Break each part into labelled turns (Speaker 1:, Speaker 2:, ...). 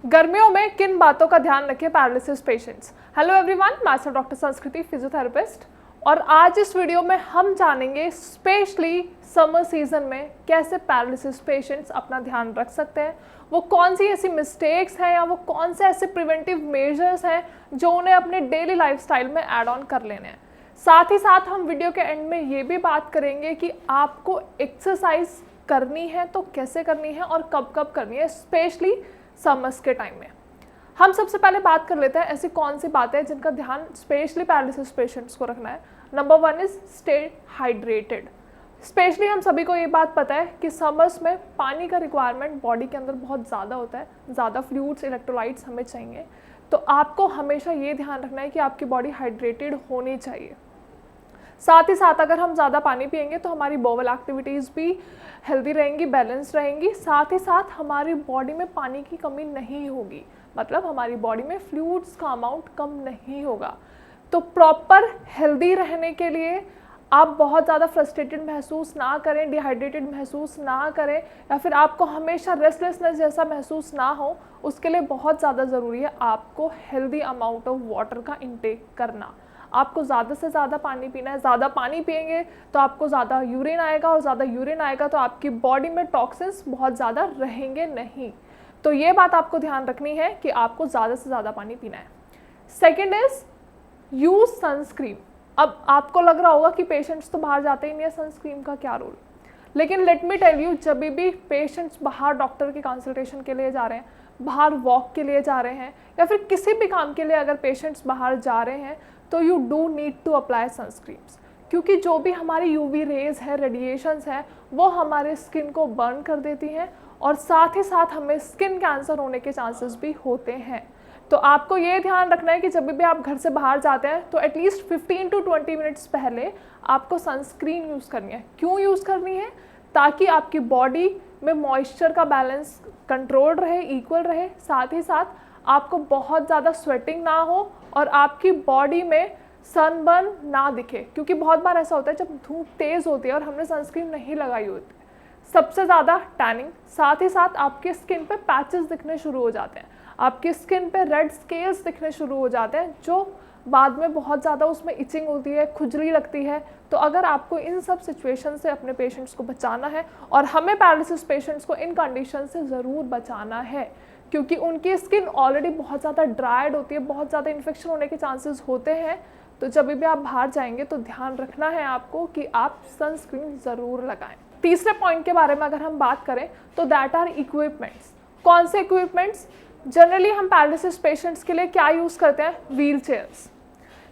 Speaker 1: गर्मियों में किन बातों का ध्यान रखें पैरालिसिस पेशेंट्स। हेलो एवरीवन, मैं डॉक्टर संस्कृति, फिजियोथेरेपिस्ट। और आज इस वीडियो में हम जानेंगे स्पेशली समर सीजन में कैसे पैरालिसिस पेशेंट्स अपना ध्यान रख सकते हैं, वो कौन सी ऐसी मिस्टेक्स हैं या वो कौन से ऐसे प्रिवेंटिव मेजर्स हैं जो उन्हें अपने डेली लाइफस्टाइल में ऐड ऑन कर लेने हैं। साथ ही साथ हम वीडियो के एंड में ये भी बात करेंगे कि आपको एक्सरसाइज करनी है तो कैसे करनी है और कब कब करनी है, स्पेशली समर्स के टाइम में। हम सबसे पहले बात कर लेते हैं ऐसी कौन सी बातें हैं जिनका ध्यान स्पेशली पैरालिसिस पेशेंट्स को रखना है। Number 1 is stay hydrated. Specially हम सभी को ये बात पता है कि समर्स में पानी का रिक्वायरमेंट बॉडी के अंदर बहुत ज़्यादा होता है, ज़्यादा फ्लूइड्स, इलेक्ट्रोलाइट्स हमें चाहिए। तो आपको हमेशा ये ध्यान रखना है कि आपकी बॉडी हाइड्रेटेड होनी चाहिए। साथ ही साथ अगर हम ज़्यादा पानी पिएंगे तो हमारी बोवल एक्टिविटीज़ भी हेल्दी रहेंगी, बैलेंस रहेंगी। साथ ही साथ हमारी बॉडी में पानी की कमी नहीं होगी, मतलब हमारी बॉडी में फ्लूइड्स का अमाउंट कम नहीं होगा। तो प्रॉपर हेल्दी रहने के लिए आप बहुत ज़्यादा फ्रस्ट्रेटेड महसूस ना करें, डिहाइड्रेटेड महसूस ना करें, या फिर आपको हमेशा रेस्टलेसनेस जैसा महसूस ना हो, उसके लिए बहुत ज़्यादा ज़रूरी है आपको हेल्दी अमाउंट ऑफ वाटर का इंटेक करना। आपको ज़्यादा से ज़्यादा पानी पीना है। ज़्यादा पानी पिएंगे तो आपको ज़्यादा यूरिन आएगा, और ज़्यादा यूरिन आएगा तो आपकी बॉडी में टॉक्सिन्स बहुत ज़्यादा रहेंगे नहीं। तो ये बात आपको ध्यान रखनी है कि आपको ज़्यादा से ज़्यादा पानी पीना है। Second is use sunscreen. अब आपको लग रहा होगा कि पेशेंट्स तो बाहर जाते ही नहीं है, सनस्क्रीन का क्या रोल। लेकिन लेट मी टेल यू, जब भी पेशेंट्स बाहर डॉक्टर की कंसल्टेशन के लिए जा रहे हैं, बाहर वॉक के लिए जा रहे हैं, या फिर किसी भी काम के लिए अगर पेशेंट्स बाहर जा रहे हैं, तो you do need to apply sunscreens. क्योंकि जो भी हमारी यूवी रेज है, रेडिएशंस है, वो हमारे स्किन को बर्न कर देती हैं, और साथ ही साथ हमें स्किन कैंसर होने के चांसेस भी होते हैं। तो आपको ये ध्यान रखना है कि जब भी आप घर से बाहर जाते हैं तो एटलीस्ट 15 to 20 मिनट्स पहले आपको सनस्क्रीन यूज़ करनी है। क्यों यूज़ करनी है? ताकि आपकी बॉडी में मॉइस्चर का बैलेंस कंट्रोल रहे, इक्वल रहे। साथ ही साथ आपको बहुत ज़्यादा स्वेटिंग ना हो और आपकी बॉडी में सनबर्न ना दिखे। क्योंकि बहुत बार ऐसा होता है जब धूप तेज़ होती है और हमने सनस्क्रीन नहीं लगाई होती, सबसे ज़्यादा टैनिंग, साथ ही साथ आपकी स्किन पे पैचेस दिखने शुरू हो जाते हैं, आपकी स्किन पे रेड स्केल्स दिखने शुरू हो जाते हैं, जो बाद में बहुत ज़्यादा उसमें इचिंग होती है, खुजली लगती है। तो अगर आपको इन सब सिचुएशन से अपने पेशेंट्स को बचाना है, और हमें पैरालिसिस पेशेंट्स को इन कंडीशन से ज़रूर बचाना है, क्योंकि उनकी स्किन ऑलरेडी बहुत ज़्यादा ड्राइड होती है, बहुत ज़्यादा इन्फेक्शन होने के चांसेस होते हैं। तो जब भी आप बाहर जाएंगे तो ध्यान रखना है आपको कि आप सनस्क्रीन ज़रूर लगाएं। तीसरे पॉइंट के बारे में अगर हम बात करें तो दैट आर इक्विपमेंट्स। कौन से इक्विपमेंट्स? जनरली हम पैरालिसिस पेशेंट्स के लिए क्या यूज़ करते हैं? Wheel chairs.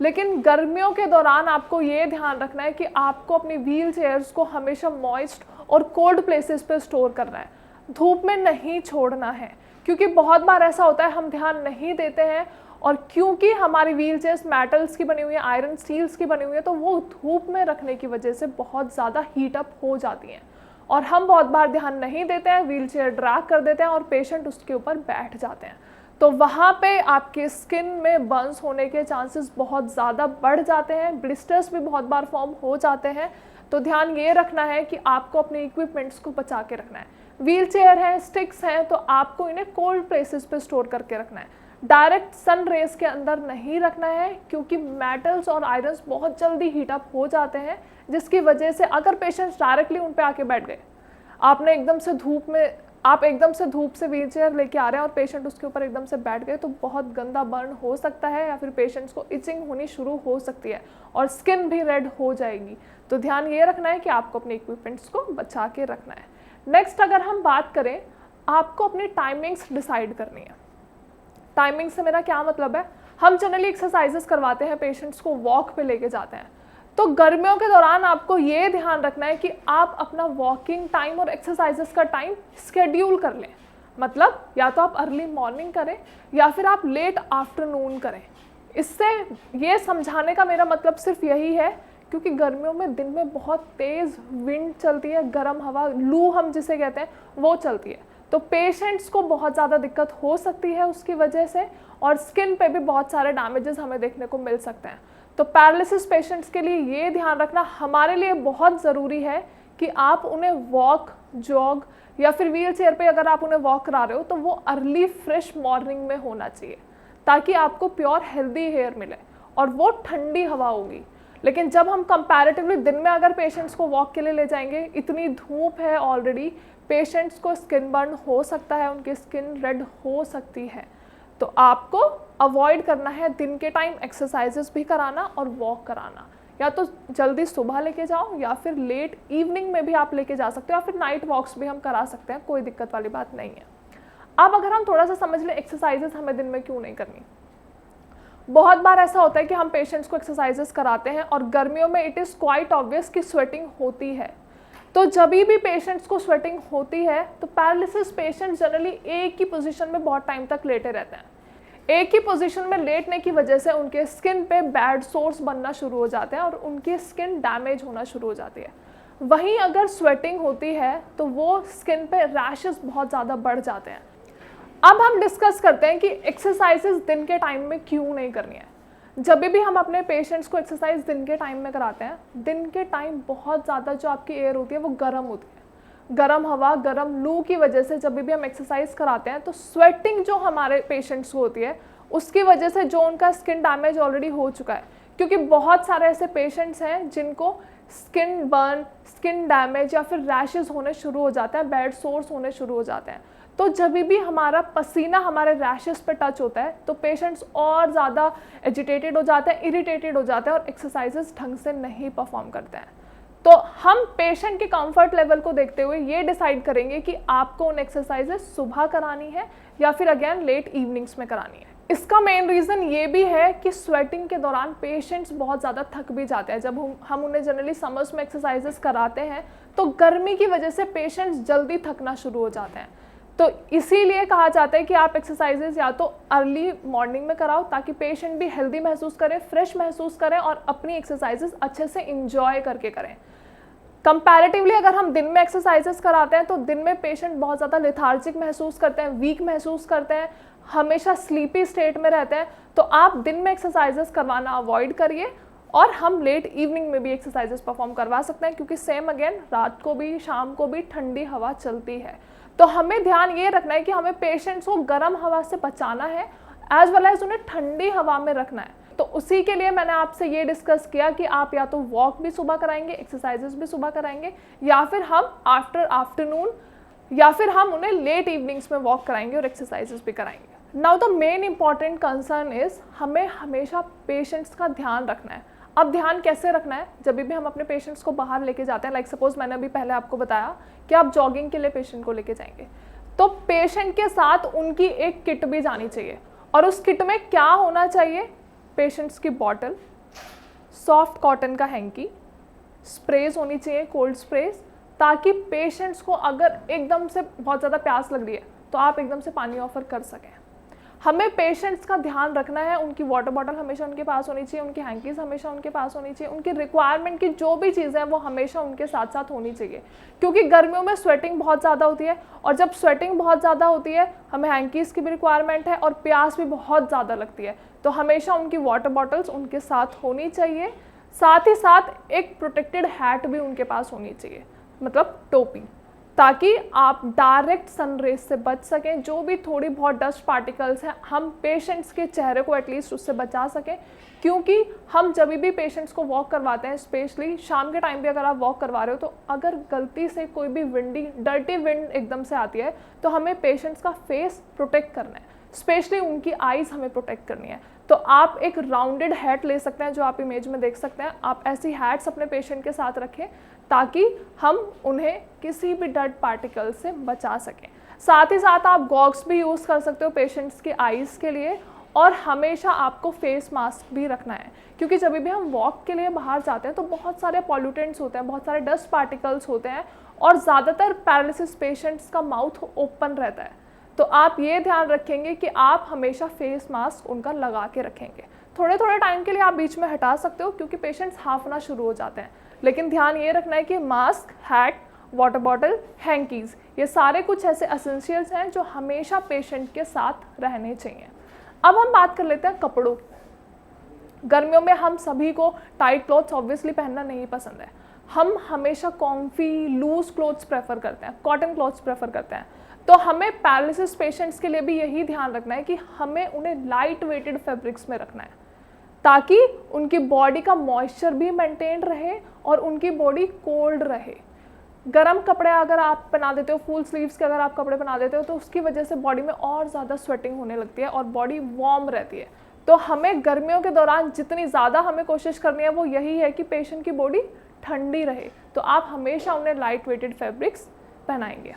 Speaker 1: लेकिन गर्मियों के दौरान आपको ये ध्यान रखना है कि आपको अपनी व्हील चेयर्स को हमेशा मॉइस्ट और कोल्ड प्लेसेस पे स्टोर करना है, धूप में नहीं छोड़ना है। क्योंकि बहुत बार ऐसा होता है हम ध्यान नहीं देते हैं, और क्योंकि हमारी व्हील चेयर्स मेटल्स की बनी हुई है, आयरन स्टील्स की बनी हुई है, तो वो धूप में रखने की वजह से बहुत ज़्यादा हीटअप हो जाती हैं, और हम बहुत बार ध्यान नहीं देते हैं, व्हील चेयर ड्रैग कर देते हैं और पेशेंट उसके ऊपर बैठ जाते हैं। तो वहाँ पे आपके स्किन में बर्न्स होने के चांसेस बहुत ज़्यादा बढ़ जाते हैं, ब्लिस्टर्स भी बहुत बार फॉर्म हो जाते हैं। तो ध्यान ये रखना है कि आपको अपने इक्विपमेंट्स को बचा के रखना है। व्हील चेयर है, स्टिक्स हैं, तो आपको इन्हें कोल्ड प्लेसेस पे स्टोर करके रखना है। डायरेक्ट सन रेज के अंदर नहीं रखना है, क्योंकि मेटल्स और आयरन्स बहुत जल्दी हीटअप हो जाते हैं, जिसकी वजह से अगर पेशेंट्स डायरेक्टली उन पे आके बैठ गए, आपने एकदम से धूप से व्हील चेयर लेके आ रहे हैं और पेशेंट उसके ऊपर एकदम से बैठ गए, तो बहुत गंदा बर्न हो सकता है, या फिर पेशेंट्स को इचिंग होनी शुरू हो सकती है और स्किन भी रेड हो जाएगी। तो ध्यान ये रखना है कि आपको अपने इक्विपमेंट्स को बचा के रखना है। नेक्स्ट अगर हम बात करें, आपको अपनी टाइमिंग्स डिसाइड करनी है। टाइमिंग से मेरा क्या मतलब है? हम जनरली एक्सरसाइजेस करवाते हैं, पेशेंट्स को वॉक पे लेके जाते हैं। तो गर्मियों के दौरान आपको ये ध्यान रखना है कि आप अपना वॉकिंग टाइम और एक्सरसाइजेस का टाइम स्केड्यूल कर लें। मतलब या तो आप अर्ली मॉर्निंग करें या फिर आप लेट आफ्टरनून करें। इससे ये समझाने का मेरा मतलब सिर्फ यही है, क्योंकि गर्मियों में दिन में बहुत तेज़ विंड चलती है, गर्म हवा, लू हम जिसे कहते हैं, वो चलती है। तो पेशेंट्स को बहुत ज़्यादा दिक्कत हो सकती है उसकी वजह से, और स्किन पे भी बहुत सारे डैमेजेस हमें देखने को मिल सकते हैं। तो पैरालिसिस पेशेंट्स के लिए ये ध्यान रखना हमारे लिए बहुत ज़रूरी है कि आप उन्हें वॉक, जॉग या फिर व्हील चेयर पर अगर आप उन्हें वॉक करा रहे हो तो वो अर्ली फ्रेश मॉर्निंग में होना चाहिए, ताकि आपको प्योर हेल्दी हेयर मिले और वो ठंडी हवा होगी। लेकिन जब हम कंपैरेटिवली दिन में अगर पेशेंट्स को वॉक के लिए ले जाएंगे, इतनी धूप है ऑलरेडी, पेशेंट्स को स्किन बर्न हो सकता है, उनकी स्किन रेड हो सकती है। तो आपको अवॉइड करना है दिन के टाइम एक्सरसाइजेस भी कराना और वॉक कराना। या तो जल्दी सुबह लेके जाओ या फिर लेट इवनिंग में भी आप लेके जा सकते हो, या फिर नाइट वॉक्स भी हम करा सकते हैं, कोई दिक्कत वाली बात नहीं है। अब अगर हम थोड़ा सा समझ लें एक्सरसाइजेस हमें दिन में क्यों नहीं करनी। बहुत बार ऐसा होता है कि हम पेशेंट्स को एक्सरसाइजेस कराते हैं और गर्मियों में इट इज़ क्वाइट ऑब्वियस कि स्वेटिंग होती है। तो जब भी पेशेंट्स को स्वेटिंग होती है तो पैरालिसिस पेशेंट्स जनरली एक ही पोजीशन में बहुत टाइम तक लेटे रहते हैं। एक ही पोजीशन में लेटने की वजह से उनके स्किन पे बैड सोर्स बनना शुरू हो जाते हैं और उनकी स्किन डैमेज होना शुरू हो जाती है। वहीं अगर स्वेटिंग होती है तो वो स्किन पे रैशेस बहुत ज़्यादा बढ़ जाते हैं। अब हम डिस्कस करते हैं कि एक्सरसाइजेस दिन के टाइम में क्यों नहीं करनी है। जब भी हम अपने पेशेंट्स को एक्सरसाइज दिन के टाइम में कराते हैं, दिन के टाइम बहुत ज़्यादा जो आपकी एयर होती है वो गर्म होती है। गर्म हवा, गर्म लू की वजह से जब भी हम एक्सरसाइज कराते हैं तो स्वेटिंग जो हमारे पेशेंट्स को होती है उसकी वजह से जो उनका स्किन डैमेज ऑलरेडी हो चुका है, क्योंकि बहुत सारे ऐसे पेशेंट्स हैं जिनको स्किन बर्न, स्किन डैमेज या फिर रैशेस होने शुरू हो जाते हैं, बैड सोर्स होने शुरू हो जाते हैं। तो जब भी हमारा पसीना हमारे रैशेस पे टच होता है तो पेशेंट्स और ज़्यादा एजिटेटेड हो जाते हैं, इरिटेटेड हो जाते हैं और एक्सरसाइजेस ढंग से नहीं परफॉर्म करते हैं। तो हम पेशेंट के कंफर्ट लेवल को देखते हुए ये डिसाइड करेंगे कि आपको उन एक्सरसाइजेस सुबह करानी है या फिर अगेन लेट इवनिंग्स में करानी है। इसका मेन रीज़न ये भी है कि स्वेटिंग के दौरान पेशेंट्स बहुत ज़्यादा थक भी जाते हैं। जब हम उन्हें जनरली समर्स में एक्सरसाइजेस कराते हैं तो गर्मी की वजह से पेशेंट्स जल्दी थकना शुरू हो जाते हैं। तो इसीलिए कहा जाता है कि आप एक्सरसाइजेस या तो अर्ली मॉर्निंग में कराओ ताकि पेशेंट भी हेल्दी महसूस करें, फ्रेश महसूस करें और अपनी एक्सरसाइजेस अच्छे से इंजॉय करके करें। कंपैरेटिवली अगर हम दिन में एक्सरसाइजेस कराते हैं तो दिन में पेशेंट बहुत ज़्यादा लेथार्जिक महसूस करते हैं, वीक महसूस करते हैं, हमेशा स्लीपी स्टेट में रहते हैं। तो आप दिन में एक्सरसाइजेस करवाना अवॉइड करिए और हम लेट इवनिंग में भी एक्सरसाइजेस परफॉर्म करवा सकते हैं, क्योंकि सेम अगेन रात को भी, शाम को भी ठंडी हवा चलती है। तो हमें ध्यान ये रखना है कि हमें पेशेंट्स को गर्म हवा से बचाना है एज वेल एज उन्हें ठंडी हवा में रखना है। तो उसी के लिए मैंने आपसे ये डिस्कस किया कि आप या तो वॉक भी सुबह कराएंगे, एक्सरसाइजेस भी सुबह कराएंगे, या फिर हम आफ्टरनून या फिर हम उन्हें लेट इवनिंग्स में वॉक कराएंगे और एक्सरसाइजेस भी कराएंगे। Now the main important concern is हमें हमेशा पेशेंट्स का ध्यान रखना है। अब ध्यान कैसे रखना है? जब भी हम अपने पेशेंट्स को बाहर लेके जाते हैं, लाइक सपोज मैंने अभी पहले आपको बताया कि आप जॉगिंग के लिए पेशेंट को लेके जाएंगे, तो पेशेंट के साथ उनकी एक किट भी जानी चाहिए। और उस किट में क्या होना चाहिए? पेशेंट्स की बॉटल, सॉफ्ट कॉटन का हैंकी, स्प्रेज होनी चाहिए, कोल्ड स्प्रेज, ताकि पेशेंट्स को अगर एकदम से बहुत ज़्यादा प्यास लग रही है तो आप एकदम से पानी ऑफर कर सकें। हमें पेशेंट्स का ध्यान रखना है, उनकी वाटर बॉटल हमेशा उनके पास होनी चाहिए, उनकी हैंकीज हमेशा उनके पास होनी चाहिए, उनकी रिक्वायरमेंट की जो भी चीज़ें हैं वो हमेशा उनके साथ साथ होनी चाहिए, क्योंकि गर्मियों में स्वेटिंग बहुत ज़्यादा होती है और जब स्वेटिंग बहुत ज़्यादा होती है हमें हैंकीज की भी रिक्वायरमेंट है और प्यास भी बहुत ज़्यादा लगती है। तो हमेशा उनकी वाटर बॉटल्स उनके साथ होनी चाहिए। साथ ही साथ एक प्रोटेक्टेड हैट भी उनके पास होनी चाहिए, मतलब टोपी, ताकि आप डायरेक्ट सन रेज से बच सकें। जो भी थोड़ी बहुत डस्ट पार्टिकल्स हैं हम पेशेंट्स के चेहरे को एटलीस्ट उससे बचा सकें, क्योंकि हम जब भी पेशेंट्स को वॉक करवाते हैं, स्पेशली शाम के टाइम भी अगर आप वॉक करवा रहे हो, तो अगर गलती से कोई भी डर्टी विंड एकदम से आती है तो हमें पेशेंट्स का फेस प्रोटेक्ट करना है, स्पेशली उनकी आईज़ हमें प्रोटेक्ट करनी है। तो आप एक राउंडेड हैट ले सकते हैं, जो आप इमेज में देख सकते हैं। आप ऐसी हैट्स अपने पेशेंट के साथ रखें ताकि हम उन्हें किसी भी डर्ट पार्टिकल से बचा सकें। साथ ही साथ आप गॉगल्स भी यूज़ कर सकते हो पेशेंट्स की आईज़ के लिए, और हमेशा आपको फेस मास्क भी रखना है, क्योंकि जब भी हम वॉक के लिए बाहर जाते हैं तो बहुत सारे पॉल्यूटेंट्स होते हैं, बहुत सारे डस्ट पार्टिकल्स होते हैं और ज़्यादातर पैरालिसिस पेशेंट्स का माउथ ओपन रहता है। तो आप ये ध्यान रखेंगे कि आप हमेशा फेस मास्क उनका लगा के रखेंगे। थोड़े थोड़े टाइम के लिए आप बीच में हटा सकते हो, क्योंकि पेशेंट्स हांफना शुरू हो जाते हैं, लेकिन ध्यान ये रखना है कि mask, hat, water bottle, hankies, ये सारे कुछ ऐसे एसेंशियल्स हैं जो हमेशा पेशेंट के साथ रहने चाहिए। अब हम बात कर लेते हैं कपड़ों। गर्मियों में हम सभी को टाइट क्लॉथ्स ऑब्वियसली पहनना नहीं पसंद है। हम हमेशा कॉम्फी लूज क्लोथ्स प्रेफर करते हैं, कॉटन क्लोथ्स प्रेफर करते हैं। तो हमें पैरालिसिस पेशेंट्स के लिए भी यही ध्यान रखना है कि हमें उन्हें लाइट वेटेड फैब्रिक्स में रखना है, ताकि उनकी बॉडी का मॉइस्चर भी मेंटेन रहे और उनकी बॉडी कोल्ड रहे। गर्म कपड़े अगर आप पहना देते हो, फुल स्लीव्स के अगर आप कपड़े पहना देते हो, तो उसकी वजह से बॉडी में और ज़्यादा स्वेटिंग होने लगती है और बॉडी वार्म रहती है। तो हमें गर्मियों के दौरान जितनी ज़्यादा हमें कोशिश करनी है वो यही है कि पेशेंट की बॉडी ठंडी रहे। तो आप हमेशा उन्हें लाइट वेटेड फैब्रिक्स पहनाएंगे।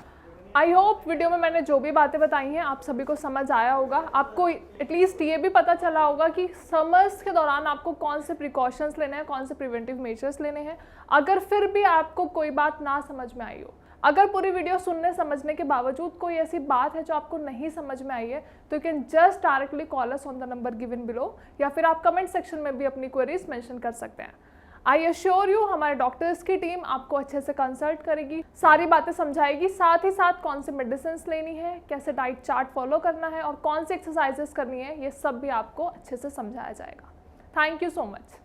Speaker 1: आई होप वीडियो में मैंने जो भी बातें बताई हैं आप सभी को समझ आया होगा। आपको एटलीस्ट ये भी पता चला होगा कि समर्स के दौरान आपको कौन से प्रिकॉशंस लेने हैं, कौन से प्रिवेंटिव मेजर्स लेने हैं। अगर फिर भी आपको कोई बात ना समझ में आई हो, अगर पूरी वीडियो सुनने समझने के बावजूद कोई ऐसी बात है जो आपको नहीं समझ में आई है, तो you can just directly call us on the number given below, या फिर आप कमेंट सेक्शन में भी अपनी क्वेरीज मेंशन कर सकते हैं। आई एश्योर यू, हमारे डॉक्टर्स की टीम आपको अच्छे से कंसल्ट करेगी, सारी बातें समझाएगी, साथ ही साथ कौन से मेडिसिन लेनी है, कैसे डाइट चार्ट फॉलो करना है और कौन सी एक्सरसाइजेस करनी है, ये सब भी आपको अच्छे से समझाया जाएगा। Thank you so much.